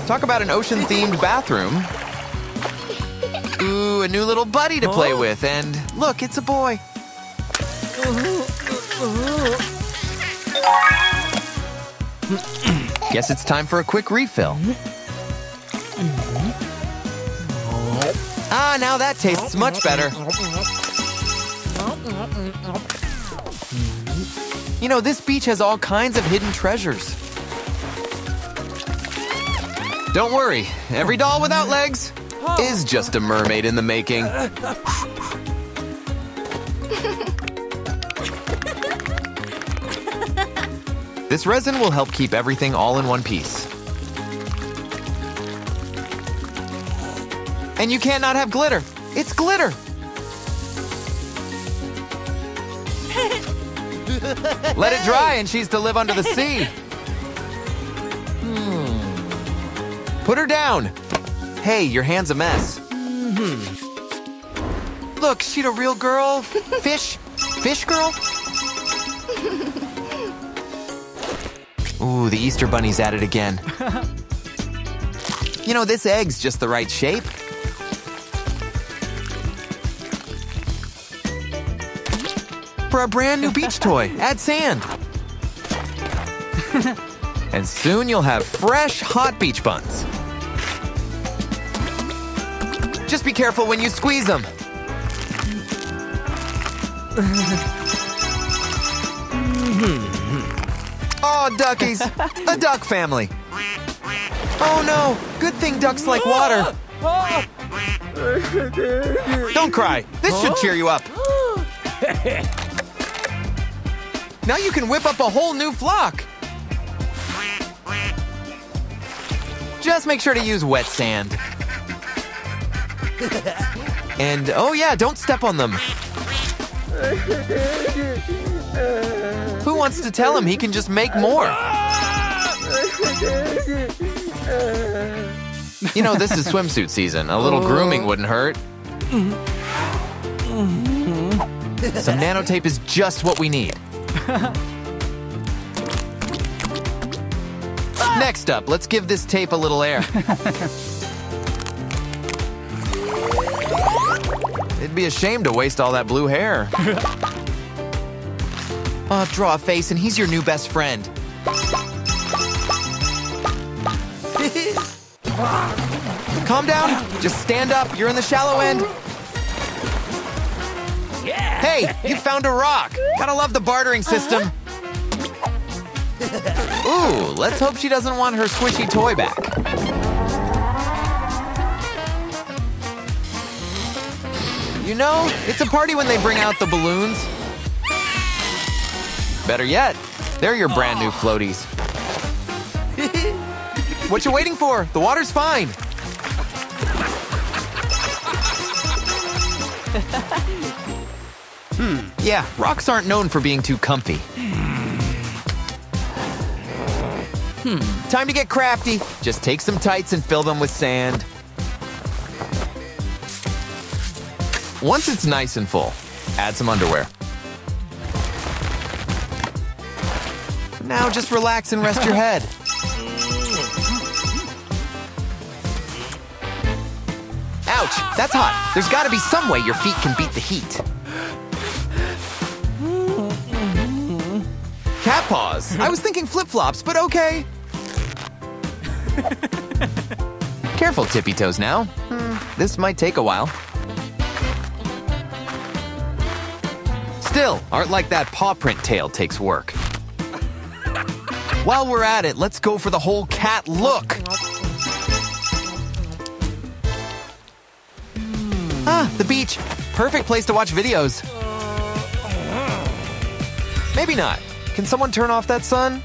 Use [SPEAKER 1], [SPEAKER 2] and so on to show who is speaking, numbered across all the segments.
[SPEAKER 1] Talk about an ocean-themed bathroom. Ooh, a new little buddy to play with, and look, it's a boy. Guess it's time for a quick refill. Ah, now that tastes much better. You know, this beach has all kinds of hidden treasures. Don't worry, every doll without legs is just a mermaid in the making. This resin will help keep everything all in one piece. And you can't not have glitter. It's glitter. Let it dry and she's to live under the sea. Put her down. Hey, your hand's a mess. Look, she's a real girl. Fish? Fish girl? Ooh, the Easter Bunny's at it again. You know, this egg's just the right shape. For a brand new beach toy, add sand. And soon you'll have fresh, hot beach buns. Just be careful when you squeeze them. Oh, duckies, a duck family. Oh no, good thing ducks like water. Don't cry, this should cheer you up. Now you can whip up a whole new flock. Just make sure to use wet sand. And oh yeah, don't step on them. Who wants to tell him he can just make more? You know, this is swimsuit season. A little grooming wouldn't hurt. Some Nanotape is just what we need. Next up, let's give this tape a little air. It'd be a shame to waste all that blue hair. Oh, draw a face and he's your new best friend. Calm down, just stand up, you're in the shallow end. Hey, you found a rock. Gotta love the bartering system. Ooh, let's hope she doesn't want her squishy toy back. You know, it's a party when they bring out the balloons. Better yet, they're your brand new floaties. What you waiting for? The water's fine. Yeah, rocks aren't known for being too comfy. Time to get crafty. Just take some tights and fill them with sand. Once it's nice and full, add some underwear. Now just relax and rest your head. Ouch, that's hot. There's gotta be some way your feet can beat the heat. Cat paws. I was thinking flip-flops, but okay. Careful, tippy toes now. This might take a while. Still, art like that paw print tail takes work. While we're at it, let's go for the whole cat look. Ah, the beach. Perfect place to watch videos. Maybe not. Can someone turn off that sun?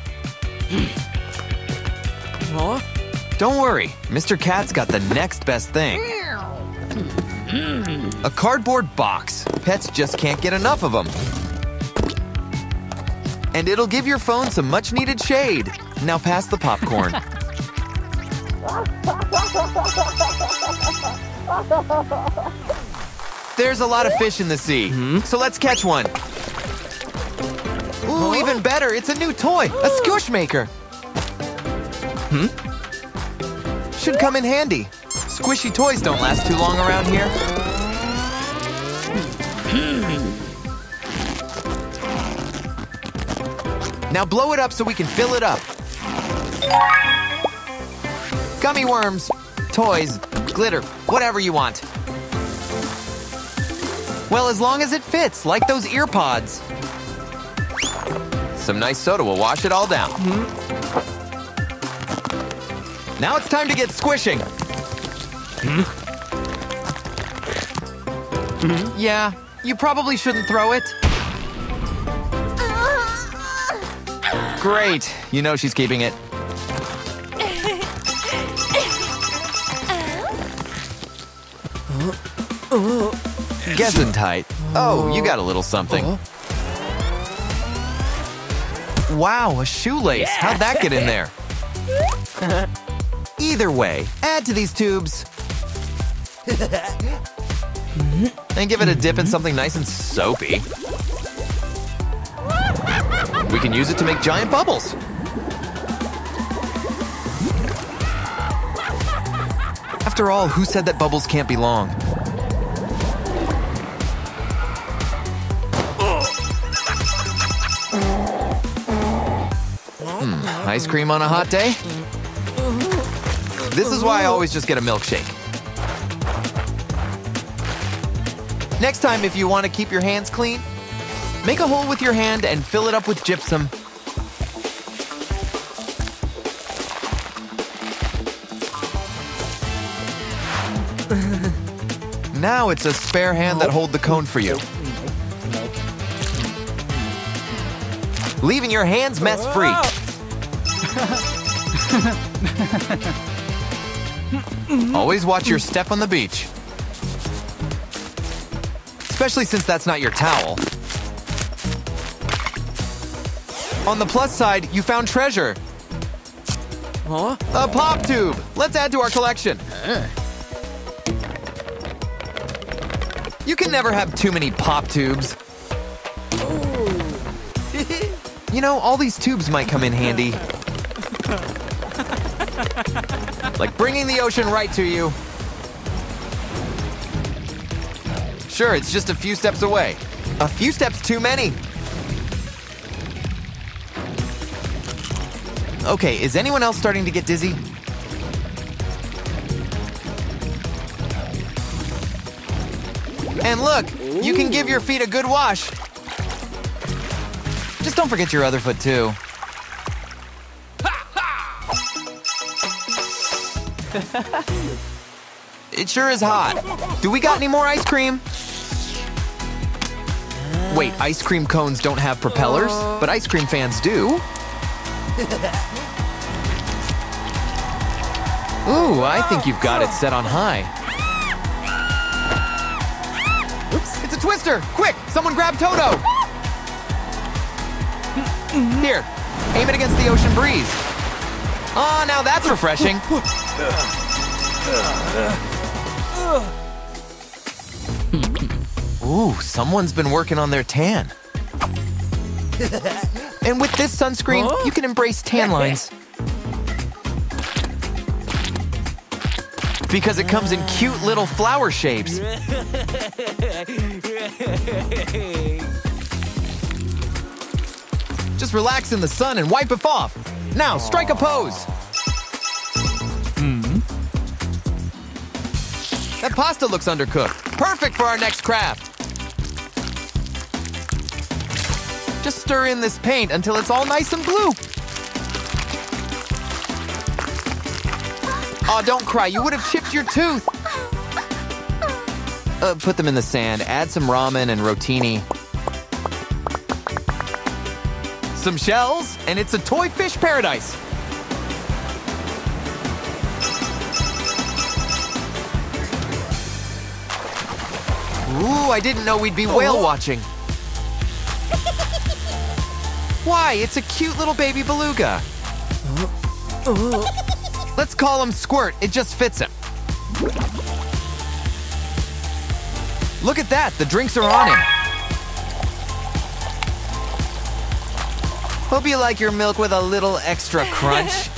[SPEAKER 1] Don't worry, Mr. Cat's got the next best thing. A cardboard box. Pets just can't get enough of them. And it'll give your phone some much-needed shade. Now pass the popcorn. There's a lot of fish in the sea, so let's catch one. Ooh, even better, it's a new toy, a squish maker. should come in handy. Squishy toys don't last too long around here. Now blow it up so we can fill it up. Gummy worms, toys, glitter, whatever you want. Well, as long as it fits, like those ear pods. Some nice soda will wash it all down. Now it's time to get squishing. Yeah, you probably shouldn't throw it. Great, you know she's keeping it. Gesundheit. Oh, you got a little something. Wow, a shoelace. How'd that get in there? Either way, add to these tubes. And give it a dip in something nice and soapy. We can use it to make giant bubbles. After all, who said that bubbles can't be long? Ice cream on a hot day? This is why I always just get a milkshake. Next time, if you want to keep your hands clean, make a hole with your hand and fill it up with gypsum. Now it's a spare hand that hold the cone for you. Leaving your hands mess-free. Always watch your step on the beach. Especially since that's not your towel. On the plus side, you found treasure. A pop tube. Let's add to our collection. You can never have too many pop tubes. You know, all these tubes might come in handy. Like bringing the ocean right to you. Sure, it's just a few steps away. A few steps too many. Okay, is anyone else starting to get dizzy? And look, you can give your feet a good wash. Just don't forget your other foot, too. It sure is hot. Do we got any more ice cream? Wait, ice cream cones don't have propellers, but ice cream fans do. Ooh, I think you've got it set on high. Oops, it's a twister! Quick, someone grab Toto! Here, aim it against the ocean breeze. Oh, now that's refreshing. Ooh, someone's been working on their tan. And with this sunscreen, you can embrace tan lines. Because it comes in cute little flower shapes. Just relax in the sun and wipe it off. Now, strike a pose. That pasta looks undercooked. Perfect for our next craft. Just stir in this paint until it's all nice and blue. Aw, don't cry. You would have chipped your tooth. Put them in the sand. Add some ramen and rotini. Some shells, and it's a toy fish paradise. Ooh, I didn't know we'd be whale watching. Why, it's a cute little baby beluga. Let's call him Squirt, it just fits him. Look at that, the drinks are on him. Hope you like your milk with a little extra crunch.